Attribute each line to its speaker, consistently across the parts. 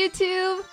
Speaker 1: YouTube!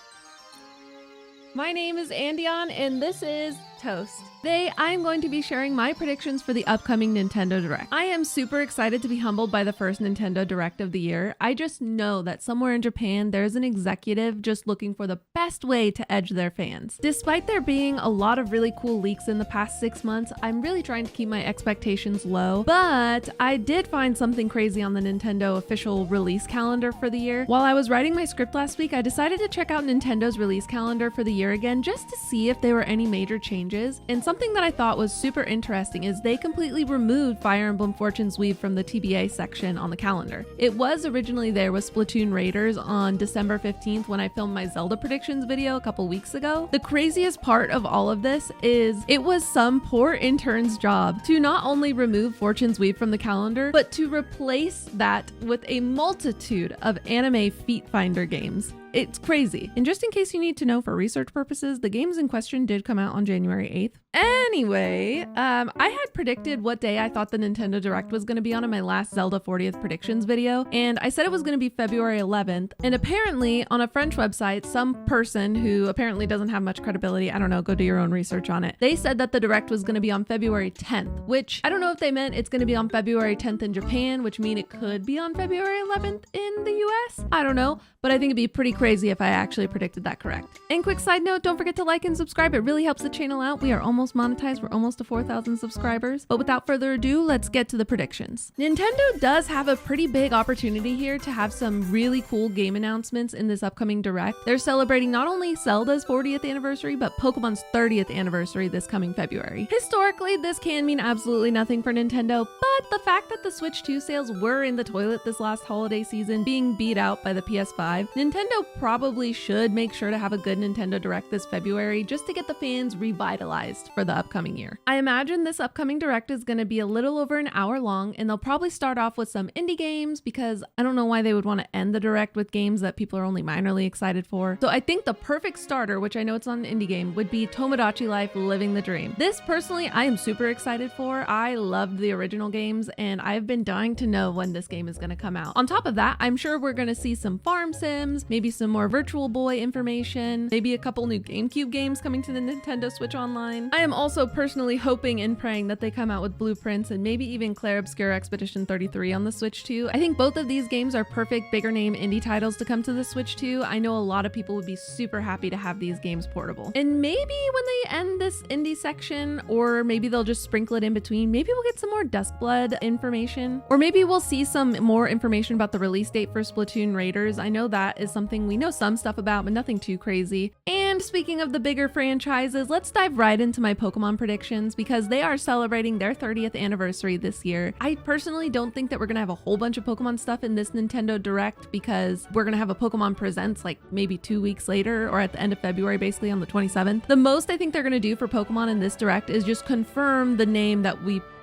Speaker 1: My name is Andion and this is Toast. Today, I'm going to be sharing my predictions for the upcoming Nintendo Direct. I am super excited to be humbled by the first Nintendo Direct of the year. I just know that somewhere in Japan, there's an executive just looking for the best way to edge their fans. Despite there being a lot of really cool leaks in the past 6 months, I'm really trying to keep my expectations low, but I did find something crazy on the Nintendo official release calendar for the year. While I was writing my script last week, I decided to check out Nintendo's release calendar for the year again just to see if there were any major changes. And something that I thought was super interesting is they completely removed Fire Emblem Fortune's Weave from the TBA section on the calendar. It was originally there with Splatoon Raiders on December 15th when I filmed my Zelda predictions video a couple weeks ago. The craziest part of all of this is it was some poor intern's job to not only remove Fortune's Weave from the calendar, but to replace that with a multitude of anime feet finder games. It's crazy. And just in case you need to know for research purposes, the games in question did come out on January 8th. Anyway, I had predicted what day I thought the Nintendo Direct was going to be on in my last Zelda 40th predictions video, and I said it was going to be February 11th, and apparently on a French website, some person who apparently doesn't have much credibility, I don't know, go do your own research on it, they said that the Direct was going to be on February 10th, which I don't know if they meant it's going to be on February 10th in Japan, which means it could be on February 11th in the US. I don't know, but I think it'd be pretty crazy if I actually predicted that correct. And quick side note, don't forget to like and subscribe. It really helps the channel out. We are almost monetized. We're almost to 4,000 subscribers. But without further ado, let's get to the predictions. Nintendo does have a pretty big opportunity here to have some really cool game announcements in this upcoming Direct. They're celebrating not only Zelda's 40th anniversary, but Pokemon's 30th anniversary this coming February. Historically, this can mean absolutely nothing for Nintendo, but the fact that the Switch 2 sales were in the toilet this last holiday season, being beat out by the PS5, Nintendo probably should make sure to have a good Nintendo Direct this February just to get the fans revitalized for the upcoming year. I imagine this upcoming Direct is going to be a little over an hour long, and they'll probably start off with some indie games because I don't know why they would want to end the Direct with games that people are only minorly excited for. So I think the perfect starter, which I know it's not an indie game, would be Tomodachi Life Living the Dream. This personally I am super excited for. I loved the original games and I've been dying to know when this game is going to come out. On top of that, I'm sure we're going to see some farm sims, maybe some more Virtual Boy information, maybe a couple new GameCube games coming to the Nintendo Switch Online. I am also personally hoping and praying that they come out with Blueprints and maybe even Clair Obscur Expedition 33 on the Switch 2. I think both of these games are perfect bigger name indie titles to come to the Switch 2. I know a lot of people would be super happy to have these games portable. And maybe when they end this indie section, or maybe they'll just sprinkle it in between, maybe we'll get some more Duskblood information, or maybe we'll see some more information about the release date for Splatoon Raiders. I know that is something we know some stuff about, but nothing too crazy. And speaking of the bigger franchises, let's dive right into my Pokemon predictions because they are celebrating their 30th anniversary this year. I personally don't think that we're gonna have a whole bunch of Pokemon stuff in this Nintendo Direct because we're gonna have a Pokemon Presents like maybe 2 weeks later or at the end of February, basically on the 27th. The most I think they're gonna do for Pokemon in this Direct is just confirm the name that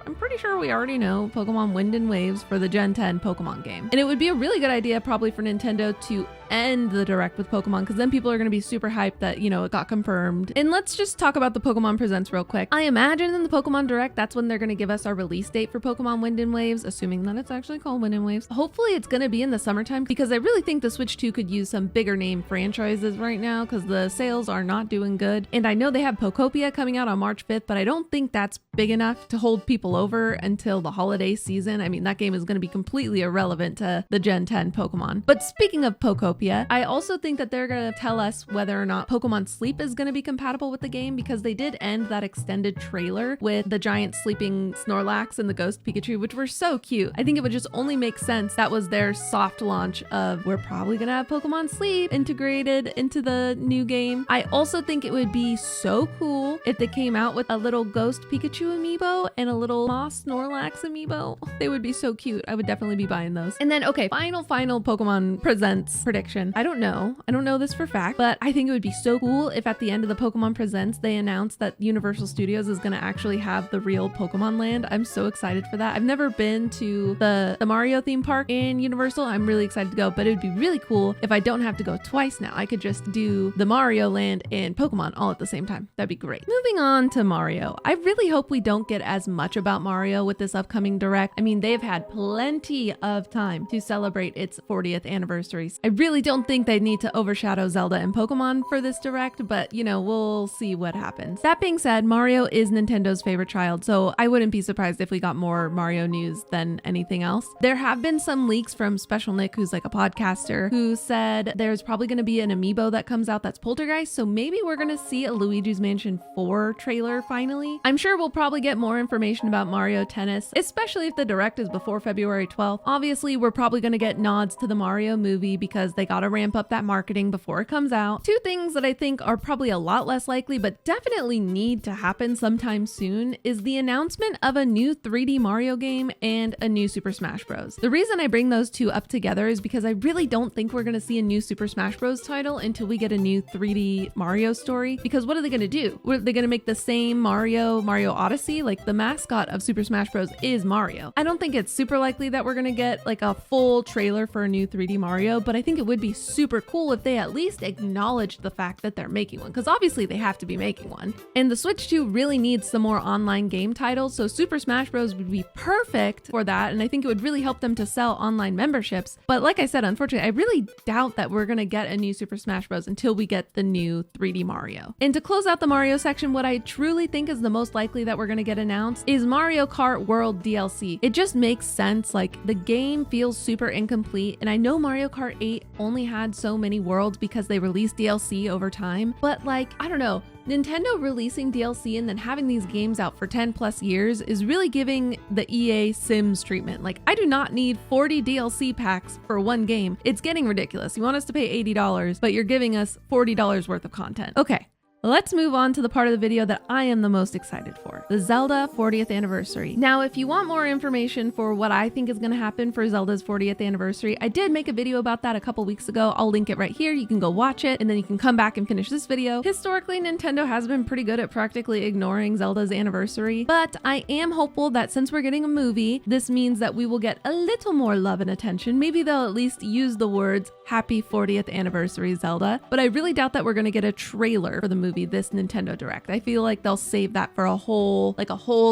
Speaker 1: I'm pretty sure we already know, Pokemon Wind and Waves for the Gen 10 Pokemon game. And it would be a really good idea probably for Nintendo to end the Direct with Pokemon because then people are going to be super hyped that, you know, it got confirmed. And let's just talk about the Pokemon Presents real quick. I imagine in the Pokemon Direct, that's when they're going to give us our release date for Pokemon Wind and Waves, assuming that it's actually called Wind and Waves. Hopefully it's going to be in the summertime because I really think the Switch 2 could use some bigger name franchises right now because the sales are not doing good. And I know they have Pokopia coming out on March 5th, but I don't think that's big enough to hold people over until the holiday season. I mean, that game is going to be completely irrelevant to the Gen 10 Pokemon. But speaking of Pokopia, I also think that they're going to tell us whether or not Pokemon Sleep is going to be compatible with the game because they did end that extended trailer with the giant sleeping Snorlax and the ghost Pikachu, which were so cute. I think it would just only make sense that was their soft launch of we're probably going to have Pokemon Sleep integrated into the new game. I also think it would be so cool if they came out with a little ghost Pikachu amiibo and a little Moss Snorlax amiibo. They would be so cute. I would definitely be buying those. And then, okay, final Pokemon Presents prediction. I don't know this for fact, but I think it would be so cool if at the end of the Pokemon Presents, they announced that Universal Studios is going to actually have the real Pokemon Land. I'm so excited for that. I've never been to the Mario theme park in Universal. I'm really excited to go, but it would be really cool if I don't have to go twice now. I could just do the Mario Land and Pokemon all at the same time. That'd be great. Moving on to Mario. I really hope we don't get as much about Mario with this upcoming Direct. I mean, they've had plenty of time to celebrate its 40th anniversary. I really really don't think they need to overshadow Zelda and Pokemon for this direct, but you know, we'll see what happens. That being said, Mario is Nintendo's favorite child, so I wouldn't be surprised if we got more Mario news than anything else. There have been some leaks from Special Nick, who's like a podcaster, who said there's probably going to be an amiibo that comes out that's Poltergeist, so maybe we're going to see a Luigi's Mansion 4 trailer finally. I'm sure we'll probably get more information about Mario Tennis, especially if the direct is before February 12th. Obviously, we're probably going to get nods to the Mario movie because they got to ramp up that marketing before it comes out. Two things that I think are probably a lot less likely, but definitely need to happen sometime soon, is the announcement of a new 3D Mario game and a new Super Smash Bros. The reason I bring those two up together is because I really don't think we're going to see a new Super Smash Bros. Title until we get a new 3D Mario story, because what are they going to do? Are they going to make the same Mario Odyssey? Like, the mascot of Super Smash Bros. Is Mario. I don't think it's super likely that we're going to get like a full trailer for a new 3D Mario, but I think it would be super cool if they at least acknowledge the fact that they're making one, because obviously they have to be making one. And the Switch 2 really needs some more online game titles, so Super Smash Bros. Would be perfect for that, and I think it would really help them to sell online memberships. But like I said, unfortunately, I really doubt that we're going to get a new Super Smash Bros. Until we get the new 3D Mario. And to close out the Mario section, what I truly think is the most likely that we're going to get announced is Mario Kart World DLC. It just makes sense. Like, the game feels super incomplete, and I know Mario Kart 8 only had so many worlds because they released DLC over time, but like, I don't know, Nintendo releasing DLC and then having these games out for 10 plus years is really giving the EA Sims treatment. Like, I do not need 40 DLC packs for one game. It's getting ridiculous. You want us to pay $80, but you're giving us $40 worth of content. Okay. Let's move on to the part of the video that I am the most excited for, the Zelda 40th anniversary. Now, if you want more information for what I think is going to happen for Zelda's 40th anniversary, I did make a video about that a couple weeks ago. I'll link it right here. You can go watch it, and then you can come back and finish this video. Historically, Nintendo has been pretty good at practically ignoring Zelda's anniversary, but I am hopeful that since we're getting a movie, this means that we will get a little more love and attention. Maybe they'll at least use the words "Happy 40th Anniversary Zelda," but I really doubt that we're going to get a trailer for the movie this Nintendo Direct. I feel like they'll save that for a whole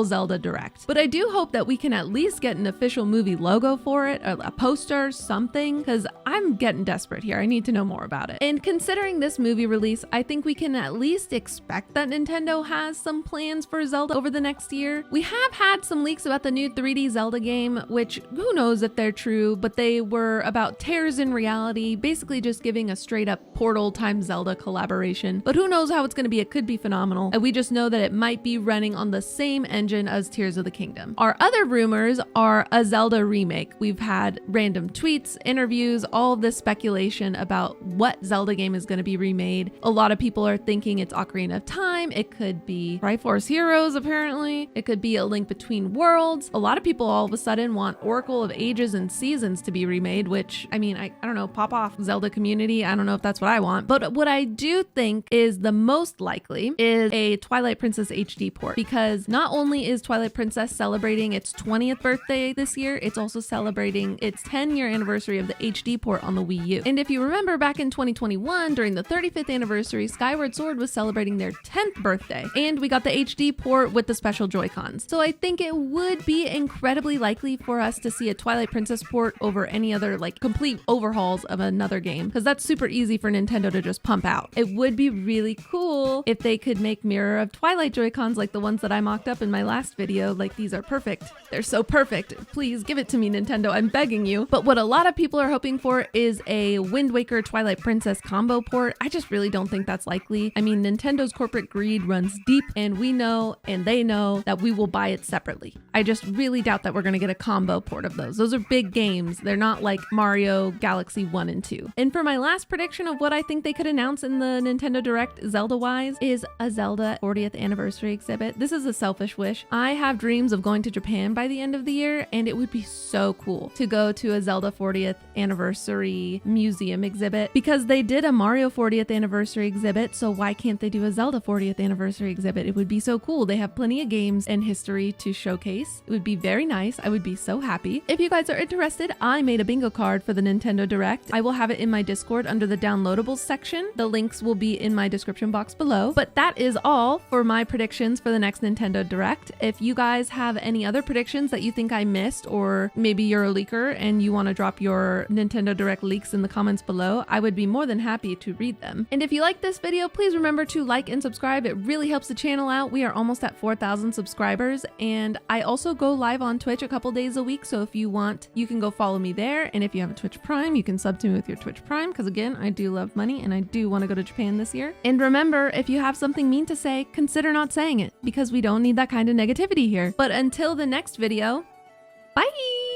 Speaker 1: Zelda Direct. But I do hope that we can at least get an official movie logo for it, or a poster, something, because I'm getting desperate here. I need to know more about it. And considering this movie release, I think we can at least expect that Nintendo has some plans for Zelda over the next year. We have had some leaks about the new 3D Zelda game, which who knows if they're true, but they were about tears in reality, basically just giving a straight up Portal times Zelda collaboration. But who knows how it's going to be. It could be phenomenal. And we just know that it might be running on the same engine as Tears of the Kingdom. Our other rumors are a Zelda remake. We've had random tweets, interviews, all of this speculation about what Zelda game is going to be remade. A lot of people are thinking it's Ocarina of Time. It could be Triforce Heroes, apparently. It could be A Link Between Worlds. A lot of people all of a sudden want Oracle of Ages and Seasons to be remade, which, I mean, I don't know, pop off, Zelda community. I don't know if that's what I want. But what I do think is the most likely is a Twilight Princess HD port, because not only is Twilight Princess celebrating its 20th birthday this year, it's also celebrating its 10-year anniversary of the HD port on the Wii U. And if you remember, back in 2021, during the 35th anniversary, Skyward Sword was celebrating their 10th birthday, and we got the HD port with the special Joy-Cons. So I think it would be incredibly likely for us to see a Twilight Princess port over any other like complete overhauls of another game, because that's super easy for Nintendo to just pump out. It would be really cool if they could make Mirror of Twilight Joy-Cons like the ones that I mocked up in my last video. Like, these are perfect. They're so perfect. Please give it to me, Nintendo. I'm begging you. But what a lot of people are hoping for is a Wind Waker Twilight Princess combo port. I just really don't think that's likely. I mean, Nintendo's corporate greed runs deep, and we know and they know that we will buy it separately. I just really doubt that we're going to get a combo port of those. Those are big games. They're not like Mario Galaxy 1 and 2. And for my last prediction of what I think they could announce in the Nintendo Direct Zelda-wise is a Zelda 40th anniversary exhibit. This is a selfish wish. I have dreams of going to Japan by the end of the year, and it would be so cool to go to a Zelda 40th anniversary museum exhibit, because they did a Mario 40th anniversary exhibit, so why can't they do a Zelda 40th anniversary exhibit? It would be so cool. They have plenty of games and history to showcase. It would be very nice. I would be so happy. If you guys are interested, I made a bingo card for the Nintendo Direct. I will have it in my Discord under the downloadables section. The links will be in my description box box below. But that is all for my predictions for the next Nintendo Direct. If you guys have any other predictions that you think I missed, or maybe you're a leaker and you want to drop your Nintendo Direct leaks in the comments below, I would be more than happy to read them. And if you like this video, please remember to like and subscribe. It really helps the channel out. We are almost at 4,000 subscribers, and I also go live on Twitch a couple days a week, so if you want, you can go follow me there. And if you have a Twitch Prime, you can sub to me with your Twitch Prime, because again, I do love money and I do want to go to Japan this year. And remember, if you have something mean to say, consider not saying it, because we don't need that kind of negativity here. But until the next video, bye!